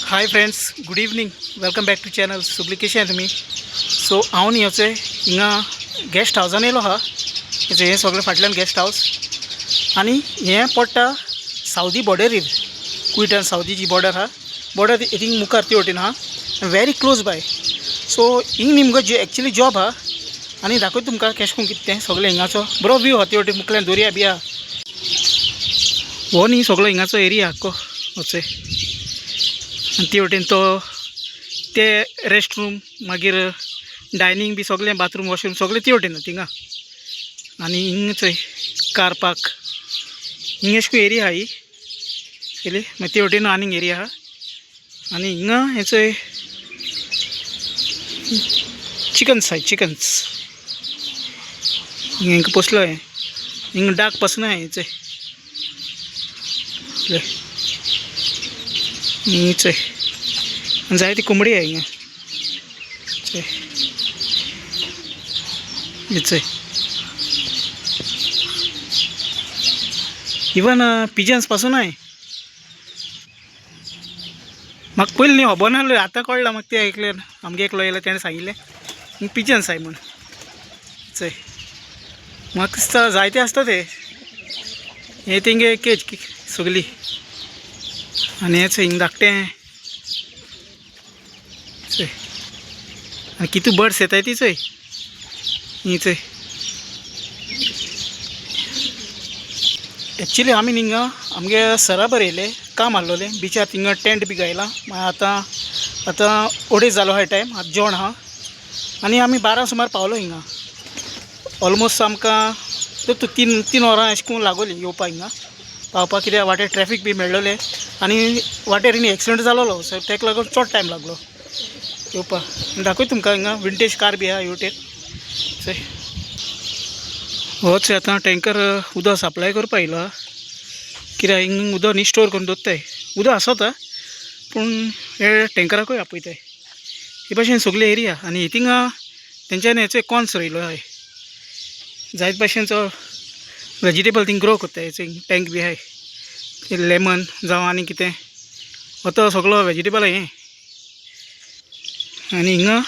High friends, good evening. Welcome back to channel. सुबली कशी आहे तुम्ही? सो हांव न्ही येवचें हिंगा गेस्ट हावसान येयलो आहा. हें सगळें फाटल्यान गेस्ट हावस आनी हें पडटा सावदी बॉर्डरीर. कुईट आनी सावदी जी बॉर्डर आहा, बॉर्डर थिंग मुखार ती वटेन आहा, वेरी क्लोज बाय. सो हिंग न्ही मुगो एक्चुली जॉब आहा आनी दाखयता तुमकां कशें करून कितें तें सगळें हिंगाचो बरो व्यू आहा. ती वटेन मुखल्यान दर्या बी आहा. हो न्ही सगळो हिंगाचो एरिया आख्खो वचय. आनी ती वटेन तो ते रेस्ट रूम मागीर डायनींग बी सगळें बाथरूम वॉशरूम सगळें ती वटेन थिंगा. आनी हिंग चोय कार पार्क हिंग अशें एरिया आहा ही केली. मागीर ती वटेन आनीक एरिया आहा. आनी हिंगा हें चोय चिकन्स आहाय. चिकन्स हिंगा पोसलो हें हिंग डाक पासून आहाय चोय. चोय जाय ती कोंबडी आहे हिंगा चोय. चोय इवन पिजन्स पासून आहे. म्हाका पयलीं न्ही खबर नासलें, आतां कळ्ळां म्हाका. ते ऐकलें आमगे एकलो येयलो तेणें सांगिल्लें हिंग पिजन्स आहाय म्हूण. चोय म्हाका दिसता जायते आसता ते हे तेंगे केज सगळी. आनी हें चोय हिंग धाकटें चोय. आनी कितू बर्ड्स येताय ती चोय. ही चोय एक्चुली आमी हिंगा आमगे सरा बर येयले काम आहलोलें बिचार. थिंगा टेंट बी गायलां. आतां अडेज जालो आहाय टायम. आतां जेवण आहा आनी आमी 12 सुमार पावलो हिंगा. ऑलमोस्ट आमकां तीन वरां अशें करून लागोलीं येवपाक हिंगा पावपाक. कित्याक वाटेर ट्रॅफीक बी मेळ्ळोलें आनी वाटेर हिंगा एक्सिडंट जालोलो. सो तेका लागून चड टायम लागलो येवपाक. दाखय तुमकां हिंगा विंटेज कार बी आहा हेवटेन चोय. होच आतां टँकर उदक सप्लाय करपा येयलो आहा. कित्याक हिंग उदक न्ही स्टोर करून दवरताय. उदक आसता पूण हे टँकराकूय आपयताय. हे भाशेन सगळे एरिया. आनी हितिंगा तेंच्यांनी हेचो कॉर्न्स रोयलो आहाय. जायत भाशेनचो वेजिटेबल थिंग ग्रो करताय. हेचो टँक बी आहाय. लेमन जावं आनी कितें हो तो सगळो वेजिटेबल हें. आनी हिंगा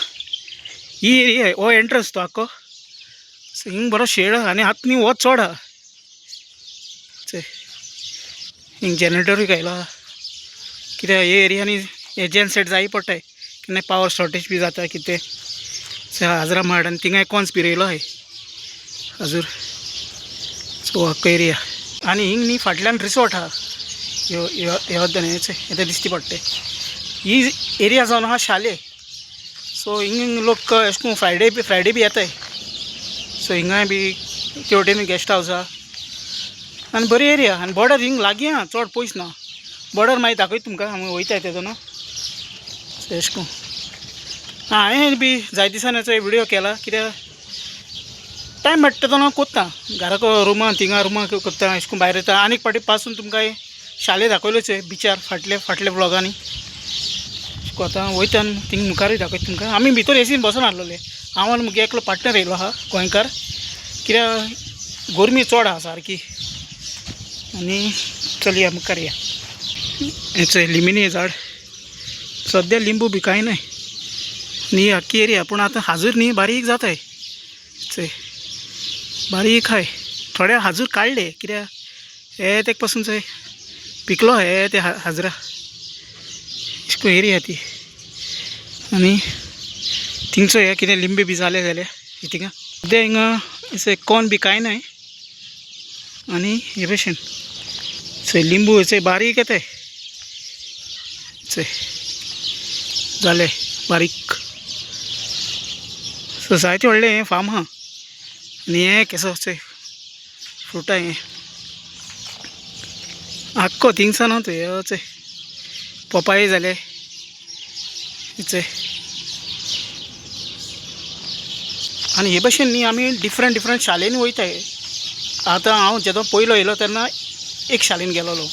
ही एरिया हो एंट्रन्स तो आख्खो. सो हिंग बरो शेड आहा आनी आतां न्ही वोत चड आहा चोय. हिंग जनरेटरूय घायलो आहा कित्याक हे एरियांनी हे जेन सेट जाय पडटाय. केन्ना पावर शॉर्टेज बी जाता कितें हाजरा माड. आनी थिंगा कॉर्न्स बी रोयलो आहाय हाजूर. सो आख्खो एरिया. आनी हिंग न्ही फाटल्यान रिसॉर्ट आहा. ह्यो हेचो येता दिसती पडटाय. ही एरिया जावन आहा शाले. सो हिंग लोक अशें करून फ्रायडे बी येताय. सो हिंगाय बी ते वटेन गेस्ट हावस आहा आनी बरी एरिया. आनी बॉर्डर हिंग लागीं आहा, चड पयस ना. बॉर्डर मागीर दाखयता तुमकां हांव वयताय तेजो न्हू अशें करून. हांवें बी जाय दिसान हेचो विडियो केला कित्याक टायम मेळटा तेदोना कोत्ता. घराक रुमान थिंगा रुमान कोत्ता अशें करून भायर येता. आनीक पाटी पासून तुमकां शाले दाखयल्योच बिचार फाटल्या ब्लॉगांनी. आतां वयता थिंग मुखारूय दाखयता तुमकां. आमी भितर एसीन बसून आहलोले. हांव आनी मुगे एकलो पार्टनर येयलो आहा गोंयकार. कित्याक गरमी चड आहा सारकी. आनी चलया मुखार या. हेचो लिमिनी झाड सद्या लिंबू बी कांय नाय. न्ही आख्खी एरिया पूण आतां हाजूर न्ही बारीक जाताय चोय. बारीक आहाय. थोडे हाजूर काडले कित्याक हे तेका पासून चोय पिकलो हे ते हाजरा अशें करून एरिया ती. आनी थिंगचो हे कितें लिंबे बी जाले जाल्यार थिंगा सद्या हिंगा अशें कॉर्न बी कांय नाय. आनी हे भशेन चोय लिंबू चोय बारीक येताय चोय जाले बारीक. सो जायते व्हडलें हें फार्म आहा. आनी हें केसो चोय फ्रुटा हें आख्खो थिंगसान आहा. हे चोय पपाये जाले चोय. आनी हे भशेन न्ही आमी डिफरंट शालेनी वयताय. आतां हांव जेदो पयलो येयलो तेन्ना एक शालेन गेलोलो.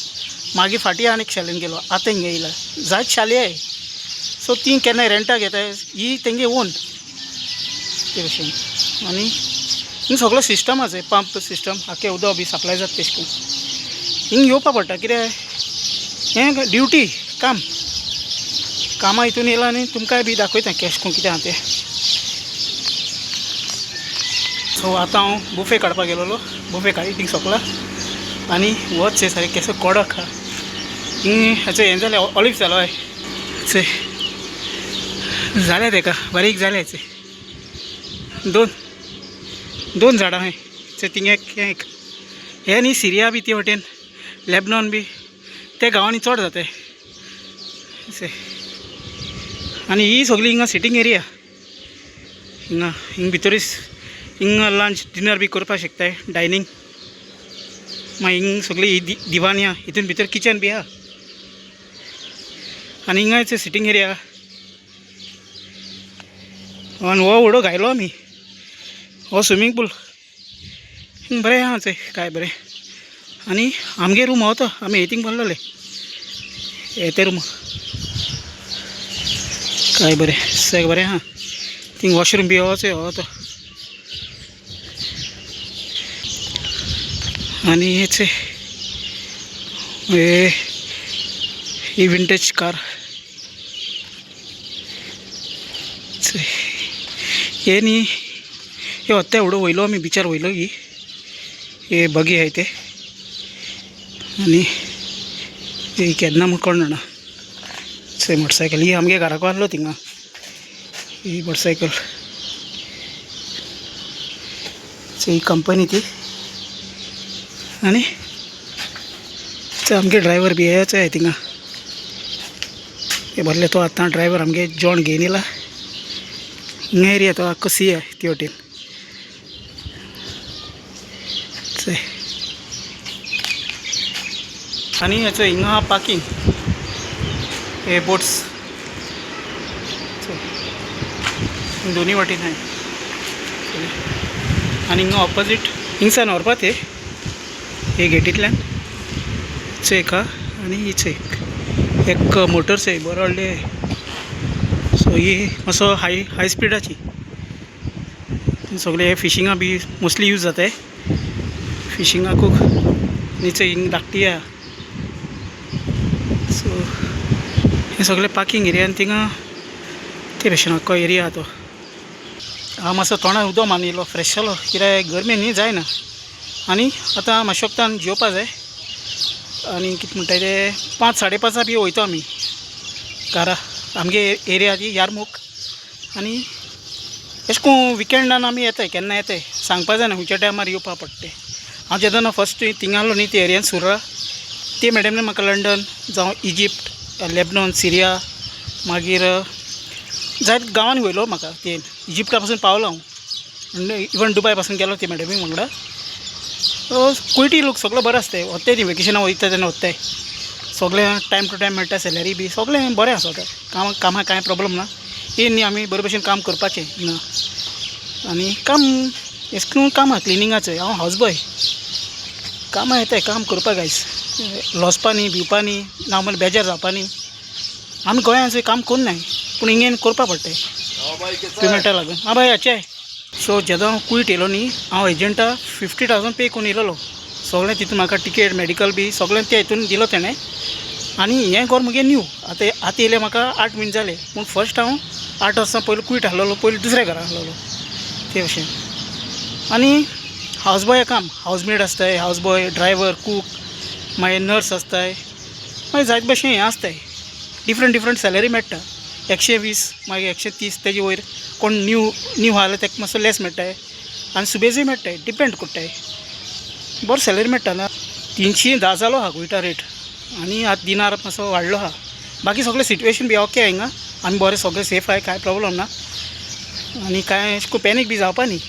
मागीर फाटीं आनीक शालेन गेलो. आतां हिंगा येयला. जायत शाले आहाय. सो ती केन्नाय रेंटाक घेताय. ही तेंगे ओन ते भशेन. आनी हिंग सगळो सिस्टम आसा. पंप सिस्टम आख्खें उदक बी सप्लाय जाता तेश करून. हिंग येवपा पडटा कित्याक हें ड्युटी काम कामां हितून येयला आनी तुमकांय बी दाखयता कॅश कोण कितें आहा तें. सो आतां हांव बुफे काडपाक गेलोलो, बुफे काडी थिंग सोंपला आनी वच सारकें केसो कडक आहा. हाचें हें जालें ऑलिव्ह जालो हय जालें तेका बारीक जालें हेचें दोन झाडां हय थिंग एक हे न्ही सिरिया बी ते वटेन लेबनॉन बी त्या गांवांनी चड जाताय आनी ही सगळी हिंगा सिटींग एरिया हिंग भितरूच हिंगा लंच डिनर बी करपाक शकताय डायनींग मागीर हिंग सगळी दिवान या हितून भितर किचन बी आहा आनी हिंगा सिटींग एरिया आनी हो व्हडो घायलो आमी हो स्विमींग पूल हिंग बरें आहा थंय काय बरें आनी आमगे रूम हो तो आमी हेतींग बांदलेले हे ते रूम काय बरें सगळें बरें आहा थिंग वॉशरूम बी हो तो आनी हेचे ही विंटेज कार हे न्ही हे होत्ता एवढो वयलो आमी बिचार वयलो की हे बगी आहाय ते आनी हे केन्ना म्हूण कोण जाणा चय मोटरसायकल ही आमगे घराको आहलो थिंगा ही मोटरसायकल ही कंपनी ती आनी आमगे ड्रायव्हर बी हेच आहे थिंगा हे भरले तो आतां ड्रायव्हर आमगे जॉन घेवन येयला हिंगा एरिया तो आख्खो सी आहे ती वटेन आनी हेचो हिंगा आहा पार्किंग हे बोट्स दोनी वाटेन आहाय आनी हिंगा ऑपोजीट हिंगसान व्हरपा ते हे गेटींतल्यान एक आहा आनी हीच एक मोटर्स आहे बरो व्हडले सो ही मातसो हाय स्पिडाची सगळे फिशिंगा बी मोस्टली यूज जाताय फिशिंगाकूच नीचे हिंग धाकटी आहा सो हे सगळे पार्किंग एरिया आनी थिंगा ते भशेन आख्खो एरिया आहा तो हांव मातसो तोंडार उदक मारून येयलो फ्रेश जालो कित्याक गर्मे न्ही जायना आनी आतां मातशे वक्तान जेवपा जाय आनी कितें म्हणटाय ते 5-5:30 बी वयता आमी घरा आमगे एरिया ती यारमूक आनी अशें करून विकेंडान आमी येताय केन्ना येताय सांगपा जायना खंयच्या टायमार येवपा पडटा तें हांव जेन्ना फस्ट थिंगा आहलो न्ही ते एरियान सुर्रा ते मॅडमने म्हाका लंडन जावं इजिप्ट लेबनॉन सिरिया मागीर जायत गांवांनी वयलो म्हाका ते इजिप्टा पासून पावलो हांव इवन दुबाय पासून गेलो ते मॅडमी वांगडा कुयटी लोक सगळो बरो आसताय वताय ती वेकेशनाक वयता तेन्ना वताय सगळें टायम टू टायम मेळटा सॅलरी बी सगळें बरें आसा कामाक कांय प्रॉब्लम ना हे न्ही आमी बरे भशेन काम करपाचें ना आनी काम अशें करून काम आहा क्लिनिंगाचें हांव हावजबॉय कामां येताय काम करपाक गायज लॉसपा न्ही भिवपा न्ही ना म्हण बेजार जावपा न्ही आमी गोंयांत काम कोन्नाय पूण हिंगेन करपा पडटाय पेमेंटा लागून आं बाय हाचे सो जेदो हांव कुयट येयलो न्ही हांव एजंटा 50,000 पे करून येयलो सगळें तितून म्हाका टिकेट मेडिकल बी सगळें त्या हितून दिलो तेणें आनी हें घर मुगे न्यू आतां येयले म्हाका 8 म्हयने जाले पूण फस्ट हांव 8 वर्सां पयलीं कुयट आहलोलो पयलीं दुसऱ्या घरा आहलोलो ते भशेन आनी हावजबॉय काम हावजमेड आसताय हावजबॉय ड्रायव्हर कूक मागीर नर्स आसताय मागीर जायते भशेन हें आसताय डिफरंट सॅलरी मेळटा 120 मागीर 130 तेजे वयर कोण न्यू आहा जाल्यार ताका मातसो लेस मेळटाय आनी सुबेजूय मेळटाय डिपेंड कोत्ताय बरो सॅलरी मेळटा ना 310 जालो आहा कुयटा रेट आनी आतां दिनार मातसो वाडलो आहा बाकी सगळें सिट्युएशन बी ओके हिंगा आमी बरें सगळें सेफ आहाय कांय प्रॉब्लम ना आनी कांय अशें पॅनीक बी जावपा न्ही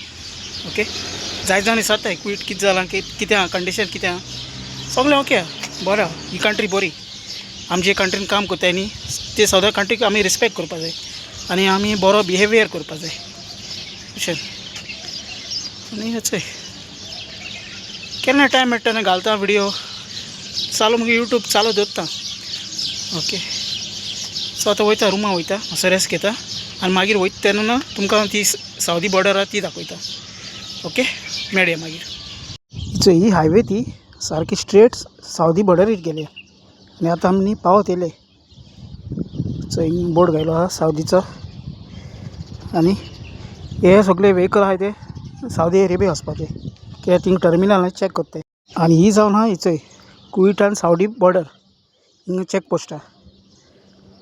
ओके जायत जावन विचारताय कुयट कितें जालां कितें आहा कंडिशन कितें आहा सगळें ओके आहा बरें आहा ही कंट्री बरी आमी जे कंट्रीन काम करताय न्ही ते सगळ्या कंट्रीक आमी रिस्पेक्ट करपा जाय आनी आमी बरो बिहेवियर करपा जाय अशें आनी हेचें केन्ना टायम मेळटा तेन्ना घालता व्हिडियो चालू मुगे यूट्यूब चालू दवरता ओके सो आतां वयता रुमा वयता मातसो रेस्ट घेता आनी मागीर वयता तेन्ना तुमकां ती सावदी बॉर्डर आहा ती दाखयता ओके मेळया मागीर ही हायवे ती सारकी स्ट्रेट सावदी बॉर्डरीर गेले आनी आतां आमी पावत येयले हिंग बोर्ड घायलो हा सावदीचो आनी हे सगळे व्हेकल आहाय ते सावदी अरेबिया वचपाचे कित्याक थिंग टर्मिनल चॅक करताय आनी ही जावन हा हिचोय कुवेट आनी सावदी बॉर्डर हिंगा चॅक पोस्ट आहा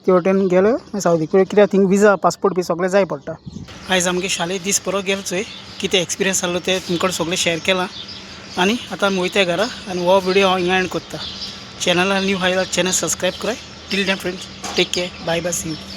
ते वटेन गेले सावदी कित्याक थिंग विजा पासपोर्ट बी सगळें जाय पडटा आयज आमगे शाळेंत दीस बरो गेलो चोय कितें एक्सपिरियन्स आसलो ते तुमकडेन सगळें शेअर केलां आनी आतां आमी वयताय घरा आनी हो व्हिडिओ हांव हिंगा एंड करता चॅनलार न्यू आयला चॅनल सबस्क्रायब कराय till then friends take care bye bye see you